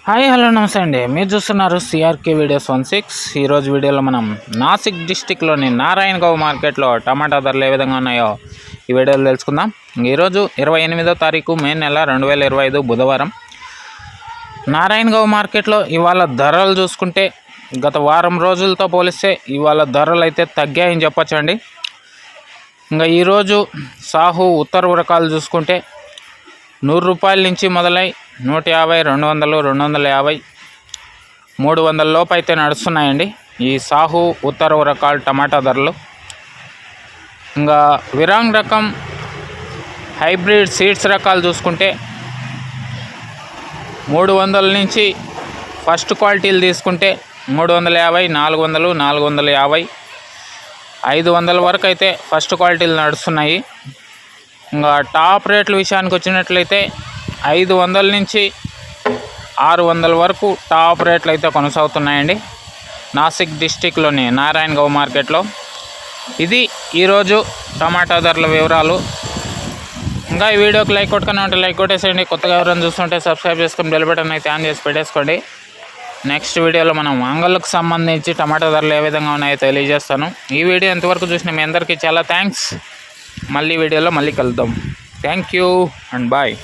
Hi hello నమస్తే అండి. మీరు చూస్తున్నారు సిఆర్కే వీడియోస్ 16. ఈరోజు వీడియోలో మనం నాసిక్ డిస్టిక్లోని నారాయణగావ్ మార్కెట్లో టమాటా ధరలు ఏ విధంగా ఉన్నాయో ఈ వీడియోలో తెలుసుకుందాం. ఈరోజు 28వ తారీఖు మే నెల 2025 బుధవారం. నారాయణగావ్ మార్కెట్లో ఇవాళ ధరలు చూసుకుంటే గత వారం రోజులతో పోలిస్తే ఇవాళ ధరలు అయితే తగ్గాయని చెప్పచ్చండి. ఇంకా ఈరోజు సాహు ఉత్తర్వు రకాలు చూసుకుంటే 100 రూపాయల నుంచి మొదలై 150, 200, 250, 300 లోపు అయితే నడుస్తున్నాయండి ఈ సాహు ఉత్తర్వు రకాల టమాటా ధరలు. ఇంకా విరాంగ్ రకం హైబ్రిడ్ సీడ్స్ రకాలు చూసుకుంటే 300 నుంచి ఫస్ట్ క్వాలిటీలు తీసుకుంటే 350, 400, 450, 500 వరకు అయితే ఫస్ట్ క్వాలిటీలు నడుస్తున్నాయి. ఇంకా టాప్ రేట్ల విషయానికి వచ్చినట్లయితే 500 నుంచి 600 వరకు టాప్ రేట్లు అయితే కొనసాగుతున్నాయండి నాసిక్ డిస్టిక్లోని నారాయణగావ్ మార్కెట్లో. ఇది ఈరోజు టమాటా ధరల వివరాలు. ఇంకా ఈ వీడియోకి లైక్ కొట్టుకుని ఉంటే లైక్ కొట్టేసేయండి. కొత్తగా ఎవరైనా చూస్తుంటే సబ్స్క్రైబ్ చేసుకుని బెల్ బటన్ అయితే ఆన్ చేసి పెట్టేసుకోండి. నెక్స్ట్ వీడియోలో మనం అంగళ్ళకు సంబంధించి టమాటా ధరలు ఏ విధంగా ఉన్నాయో తెలియజేస్తాను. ఈ వీడియో ఎంతవరకు చూసిన మీ అందరికీ చాలా థ్యాంక్స్. మళ్ళీ వీడియోలో మళ్ళీ కలుద్దాం. Thank you and bye.